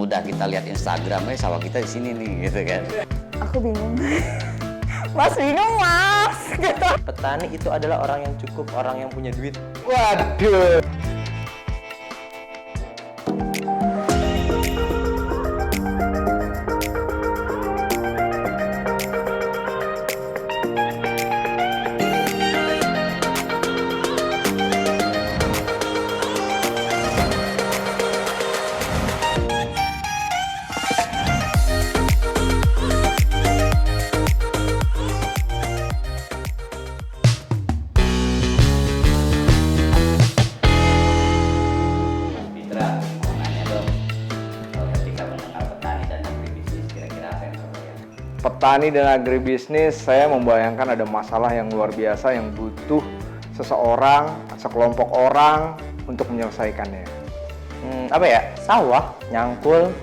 udah kita lihat Instagram, sawah kita di sini nih, gitu kan. Aku bingung. Mas bingung, Mas. Gitu. Petani itu adalah orang yang cukup, orang yang punya duit. Waduh. Petani dan agribisnis, saya membayangkan ada masalah yang luar biasa yang butuh seseorang, sekelompok orang untuk menyelesaikannya. Apa ya? Sawah, nyangkul,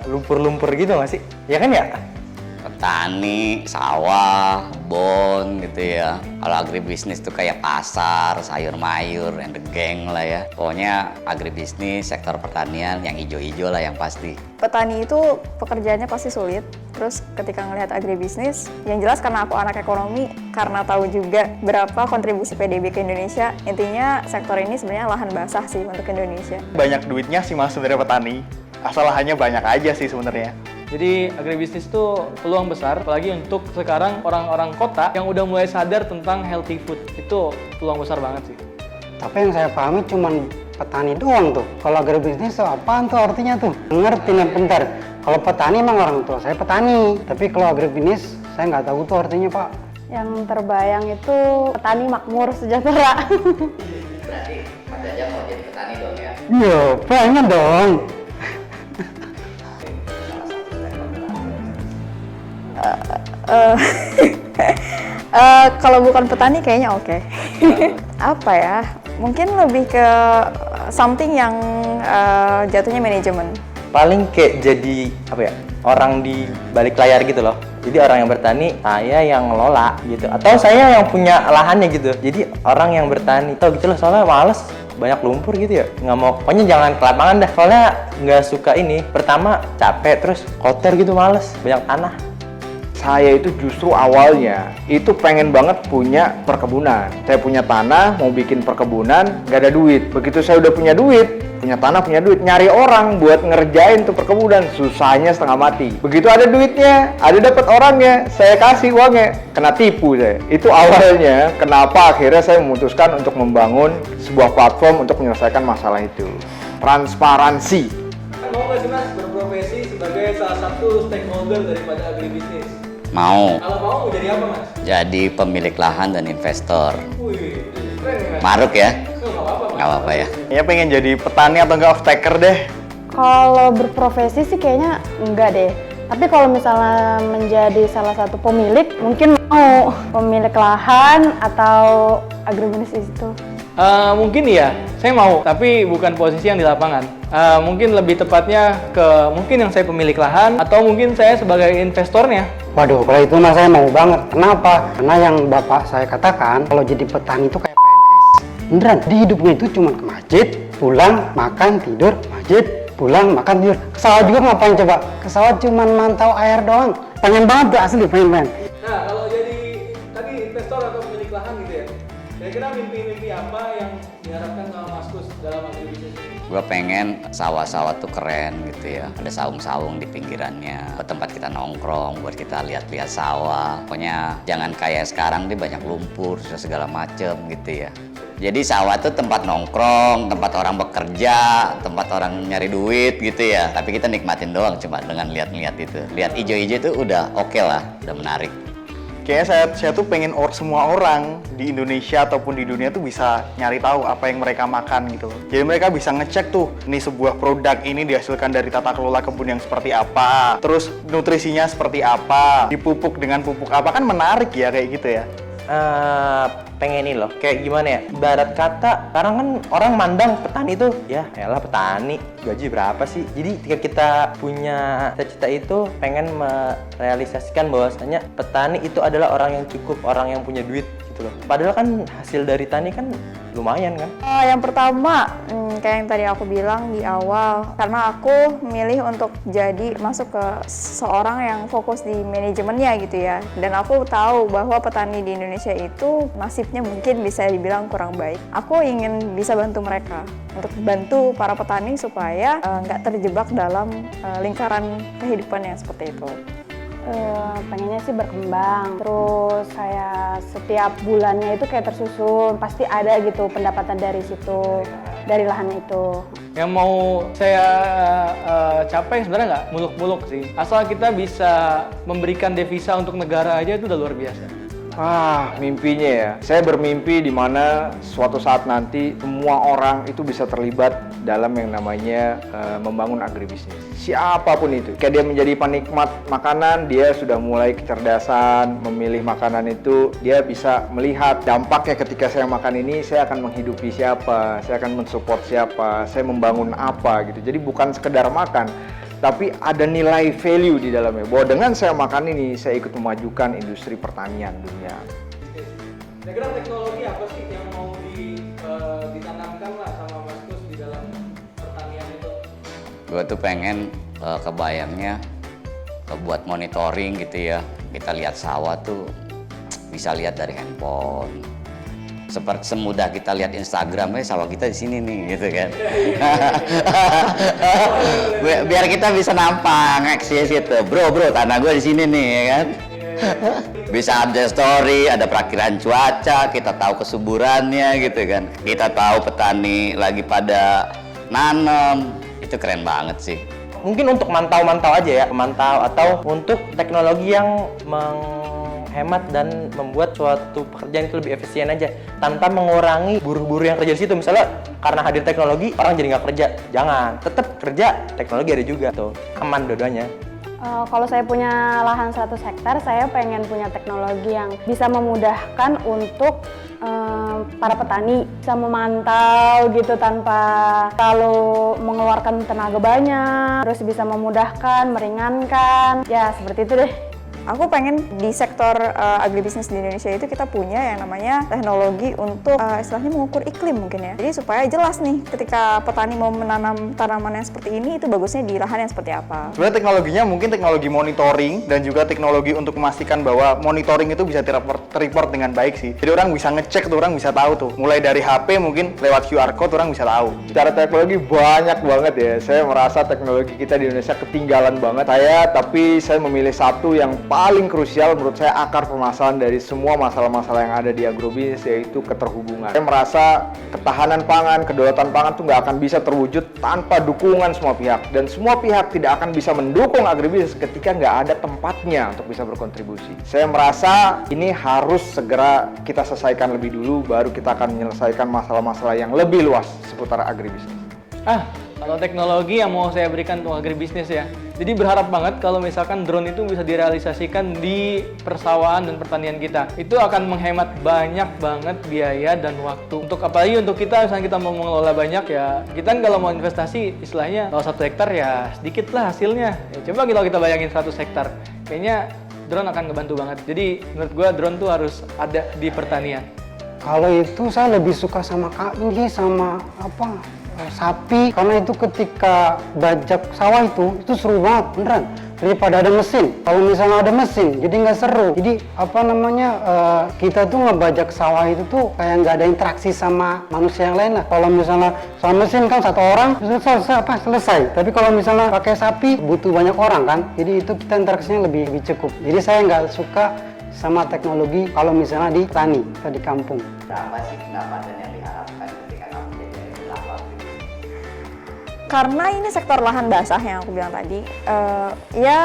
lumpur-lumpur gitu nggak sih? Ya kan ya? Petani, sawah, kebun gitu ya. Kalau agribisnis tuh kayak pasar, sayur mayur, yang the geng lah ya. Pokoknya agribisnis, sektor pertanian yang hijau-hijau lah yang pasti. Petani itu pekerjaannya pasti sulit. Terus ketika ngelihat agribisnis, yang jelas karena aku anak ekonomi, karena tahu juga berapa kontribusi PDB ke Indonesia, intinya sektor ini sebenarnya lahan basah sih untuk Indonesia. Banyak duitnya sih mas sebenarnya petani, asal lahannya banyak aja sih sebenarnya. Jadi agribisnis itu peluang besar, apalagi untuk sekarang orang-orang kota yang udah mulai sadar tentang healthy food. Itu peluang besar banget sih. Tapi yang saya pahami cuman petani doang tuh. Kalau agribisnis tuh apaan tuh artinya tuh? Ngerti nih bentar. Kalau petani emang orang tua saya petani. Tapi kalau agribisnis saya nggak tahu tuh artinya Pak. Yang terbayang itu petani makmur sejahtera. Berarti Mas Jajang mau jadi petani dong ya? Iya, pengen dong. Kalau bukan petani kayaknya oke. Apa ya? Mungkin lebih ke something yang jatuhnya manajemen. Paling kayak jadi apa ya? Orang di balik layar gitu loh. Jadi orang yang bertani, saya yang ngelola gitu. Atau saya yang punya lahannya gitu. Jadi orang yang bertani, tau gitu loh, soalnya males. Banyak lumpur gitu ya, nggak mau, pokoknya jangan ke lapangan dah. Soalnya nggak suka ini. Pertama capek, terus kotor gitu, males, banyak tanah. Saya itu justru awalnya itu pengen banget punya perkebunan. Saya punya tanah, mau bikin perkebunan, gak ada duit. Begitu saya udah punya duit, punya tanah, punya duit, nyari orang buat ngerjain tuh perkebunan, susahnya setengah mati. Begitu ada duitnya, ada dapat orangnya, saya kasih uangnya, kena tipu saya. Itu awalnya kenapa akhirnya saya memutuskan untuk membangun sebuah platform untuk menyelesaikan masalah itu. Transparansi. Mau nggak sih Mas berprofesi sebagai salah satu stakeholder daripada agribisnis? Mau. Kalau mau jadi apa Mas? Jadi pemilik lahan dan investor. Wih, keren nih Mas. Maruk ya? Nggak apa-apa Mas. Nggak apa-apa ya. Ya pengen jadi petani atau enggak off taker deh. Kalau berprofesi sih kayaknya enggak deh. Tapi kalau misalnya menjadi salah satu pemilik, mungkin mau pemilik lahan atau agribisnis itu. Mungkin iya, saya mau, tapi bukan posisi yang di lapangan. Mungkin lebih tepatnya ke mungkin yang saya pemilik lahan atau mungkin saya sebagai investornya. Waduh, kalau itu mah saya mau banget. Kenapa? Karena yang bapak saya katakan, kalau jadi petani itu kayak PNS. Beneran, di hidupnya itu cuma ke masjid, pulang, makan, tidur, masjid, pulang, makan, tidur. Ke sawah juga ngapain coba? Ke sawah cuma mantau air doang. Pengen banget tuh asli, pengen. Nah, kalau jadi tadi investor atau pemilik lahan gitu ya, kira-kira mimpi-mimpi apa yang diharapkan sama Mas Kus dalam agribisnis ini? Gue pengen sawah-sawah tuh keren gitu ya. Ada saung-saung di pinggirannya. Buat tempat kita nongkrong, buat kita lihat-lihat sawah. Pokoknya jangan kayak sekarang deh banyak lumpur, segala macem gitu ya. Jadi sawah tuh tempat nongkrong, tempat orang bekerja, tempat orang nyari duit gitu ya. Tapi kita nikmatin doang cuma dengan lihat-lihat itu. Lihat ijo-ijo itu udah oke lah, udah menarik. Kayaknya saya tuh pengen semua orang di Indonesia ataupun di dunia tuh bisa nyari tahu apa yang mereka makan gitu. Jadi mereka bisa ngecek tuh, nih sebuah produk ini dihasilkan dari tata kelola kebun yang seperti apa, terus nutrisinya seperti apa, dipupuk dengan pupuk apa, kan menarik ya kayak gitu ya. pengen ini loh, kayak gimana ya, ibarat kata sekarang kan orang mandang petani itu ya elah petani gaji berapa sih. Jadi ketika kita punya cita-cita itu pengen merealisasikan bahwasanya petani itu adalah orang yang cukup, orang yang punya duit gitu loh. Padahal kan hasil dari tani kan lumayan kan. Yang pertama, kayak yang tadi aku bilang di awal, karena aku milih untuk jadi masuk ke seorang yang fokus di manajemennya gitu ya. Dan aku tahu bahwa petani di Indonesia itu nasibnya mungkin bisa dibilang kurang baik. Aku ingin bisa bantu mereka, untuk bantu para petani supaya nggak terjebak dalam lingkaran kehidupan yang seperti itu. Pengennya sih berkembang, terus saya setiap bulannya itu kayak tersusun, pasti ada gitu pendapatan dari situ, dari lahan itu. Yang mau saya capai sebenarnya nggak muluk-muluk sih. Asal kita bisa memberikan devisa untuk negara aja itu udah luar biasa. Mimpinya ya. Saya bermimpi di mana suatu saat nanti semua orang itu bisa terlibat dalam yang namanya membangun agribisnis. Siapapun itu. Kayak dia menjadi penikmat makanan, dia sudah mulai kecerdasan memilih makanan itu. Dia bisa melihat dampaknya ketika saya makan ini, saya akan menghidupi siapa, saya akan mensupport siapa, saya membangun apa gitu. Jadi bukan sekedar makan, tapi ada nilai value di dalamnya. Bahwa dengan saya makan ini, saya ikut memajukan industri pertanian dunia. Kira-kira teknologi apa sih yang mau ditanamkan lah sama Mas Kus di dalam pertanian itu? Gue tuh pengen kebayangnya buat monitoring gitu ya. Kita lihat sawah tuh bisa lihat dari handphone. Seperti semudah kita lihat Instagram, sawah kita di sini nih, gitu kan. Biar kita bisa nampang, eksis gitu. Bro, tanah gue di sini nih, ya kan. Bisa update story, ada perakiran cuaca, kita tahu kesuburannya, gitu kan. Kita tahu petani lagi pada nanam, itu keren banget sih. Mungkin untuk mantau-mantau aja ya, mantau atau untuk teknologi yang menghemat dan membuat suatu pekerjaan itu lebih efisien aja tanpa mengurangi buruh-buruh yang kerja di situ. Misalnya karena hadir teknologi orang jadi nggak kerja, jangan, tetap kerja, teknologi ada juga tuh, aman dua-duanya. Kalau saya punya lahan 100 hektar, saya pengen punya teknologi yang bisa memudahkan untuk para petani bisa memantau gitu tanpa kalau mengeluarkan tenaga banyak, terus bisa memudahkan, meringankan, ya seperti itu deh. Aku pengen di sektor agribisnis di Indonesia itu kita punya yang namanya teknologi untuk istilahnya mengukur iklim mungkin ya. Jadi supaya jelas nih ketika petani mau menanam tanaman yang seperti ini itu bagusnya di lahan yang seperti apa. Sebenarnya teknologinya mungkin teknologi monitoring dan juga teknologi untuk memastikan bahwa monitoring itu bisa terreport dengan baik sih. Jadi orang bisa ngecek tuh, orang bisa tahu tuh. Mulai dari HP mungkin lewat QR code orang bisa tahu. Secara teknologi banyak banget ya. Saya merasa teknologi kita di Indonesia ketinggalan banget. Tapi saya memilih satu yang paling krusial menurut saya akar permasalahan dari semua masalah-masalah yang ada di agrobisnis, yaitu keterhubungan. Saya merasa ketahanan pangan, kedaulatan pangan itu nggak akan bisa terwujud tanpa dukungan semua pihak. Dan semua pihak tidak akan bisa mendukung agribisnis ketika nggak ada tempatnya untuk bisa berkontribusi. Saya merasa ini harus segera kita selesaikan lebih dulu, baru kita akan menyelesaikan masalah-masalah yang lebih luas seputar agribisnis. Kalau teknologi yang mau saya berikan untuk agribisnis ya. Jadi berharap banget kalau misalkan drone itu bisa direalisasikan di persawahan dan pertanian kita. Itu akan menghemat banyak banget biaya dan waktu. Untuk apalagi untuk kita, misalnya kita mau mengelola banyak ya, kita kan kalau mau investasi istilahnya kalau 1 hektar ya sedikit lah hasilnya. Ya, coba kalau kita bayangin 100 hektar, kayaknya drone akan ngebantu banget. Jadi menurut gua drone tuh harus ada di pertanian. Kalau itu saya lebih suka sama kambing sih, sama sapi, karena itu ketika bajak sawah itu seru banget beneran daripada ada mesin. Kalau misalnya ada mesin jadi nggak seru. Jadi kita tuh ngebajak sawah itu tuh kayak nggak ada interaksi sama manusia yang lain lah. Kalau misalnya sama mesin kan satu orang selesai. Tapi kalau misalnya pakai sapi butuh banyak orang kan, jadi itu kita interaksinya lebih cukup. Jadi saya nggak suka sama teknologi kalau misalnya di petani atau di kampung. Apa sih pendapatan yang diharapkan ketika kamu jadi pelaku? Karena ini sektor lahan basah yang aku bilang tadi, ya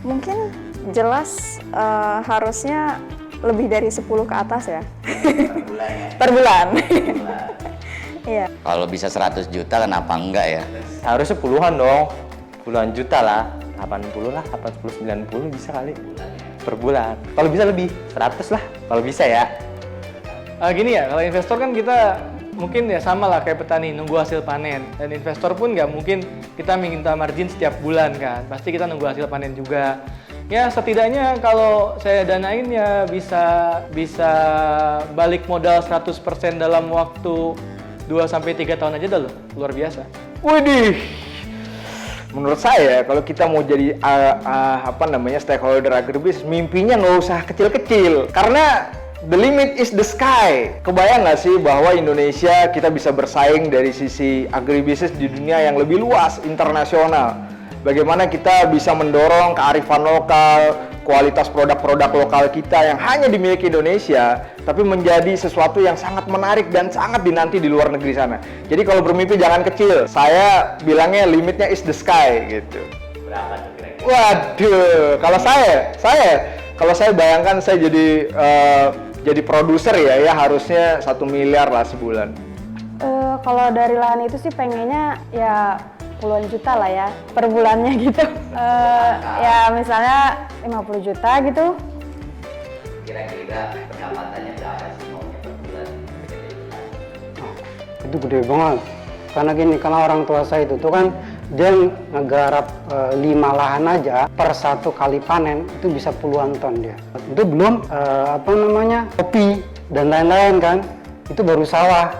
mungkin jelas harusnya lebih dari 10 ke atas ya. Per bulan ya? Per bulan. Iya. Kalau bisa 100 juta kenapa enggak ya? Harusnya puluhan dong, puluhan juta lah, 80 lah, 80, 90 bisa kali per bulan. Kalau bisa lebih, 100 lah kalau bisa ya. Gini ya, kalau investor kan kita mungkin ya sama lah kayak petani, nunggu hasil panen. Dan investor pun nggak mungkin kita minta margin setiap bulan kan, pasti kita nunggu hasil panen juga. Ya setidaknya kalau saya danain ya bisa balik modal 100% dalam waktu 2-3 tahun aja dah loh, luar biasa. Widih, menurut saya kalau kita mau jadi stakeholder agribisnis, mimpinya nggak usah kecil-kecil, karena the limit is the sky. Kebayang nggak sih bahwa Indonesia kita bisa bersaing dari sisi agribisnis di dunia yang lebih luas, internasional. Bagaimana kita bisa mendorong kearifan lokal, kualitas produk-produk lokal kita yang hanya dimiliki Indonesia, tapi menjadi sesuatu yang sangat menarik dan sangat dinanti di luar negeri sana. Jadi kalau bermimpi jangan kecil. Saya bilangnya limitnya is the sky gitu. Berapa tuh kira-kira? Waduh, kalau saya bayangkan saya jadi produser ya harusnya 1 miliar lah sebulan. Kalau dari lahan itu sih pengennya ya puluhan juta lah ya per bulannya gitu. Ya misalnya 50 juta gitu. Kira-kira pendapatannya berapa sih maunya per bulan? Itu gede banget. Karena gini, karena orang tua saya itu tuh kan dia ngegarap 5 lahan aja per 1 kali panen itu bisa puluhan ton dia. Itu belum kopi dan lain-lain kan. Itu baru sawah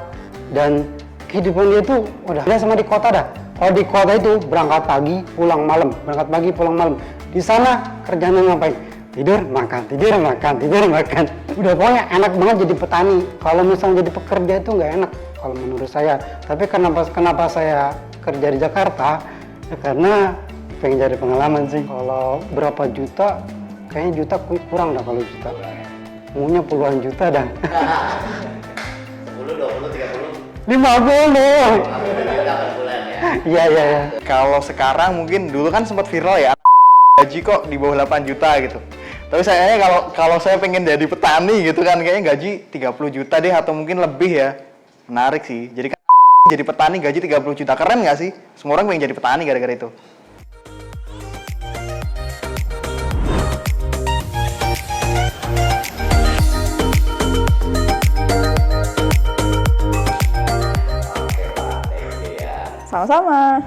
dan kehidupan dia tuh udah beda sama di kota dah. Kalau di kota itu berangkat pagi, pulang malam, berangkat pagi, pulang malam. Di sana kerjanya ngapain? Tidur, makan, tidur, makan, tidur, makan. Udah pokoknya enak banget jadi petani. Kalau misalnya jadi pekerja itu nggak enak kalau menurut saya. Tapi kenapa saya kerja di Jakarta? Ya karena pengen cari pengalaman sih. Kalau berapa juta, kayaknya juta kurang dah kalau juta. Maunya puluhan juta dah. 10, 20, 30? 50. Juta per bulan ya? Iya. Kalau sekarang mungkin dulu kan sempat viral ya, gaji kok di bawah 8 juta gitu. Tapi sayangnya kalau saya pengen jadi petani gitu kan, kayaknya gaji 30 juta deh atau mungkin lebih ya. Menarik sih. Jadi kan jadi petani gaji 30 juta. Keren nggak sih? Semua orang pengen jadi petani gara-gara itu. Sama-sama.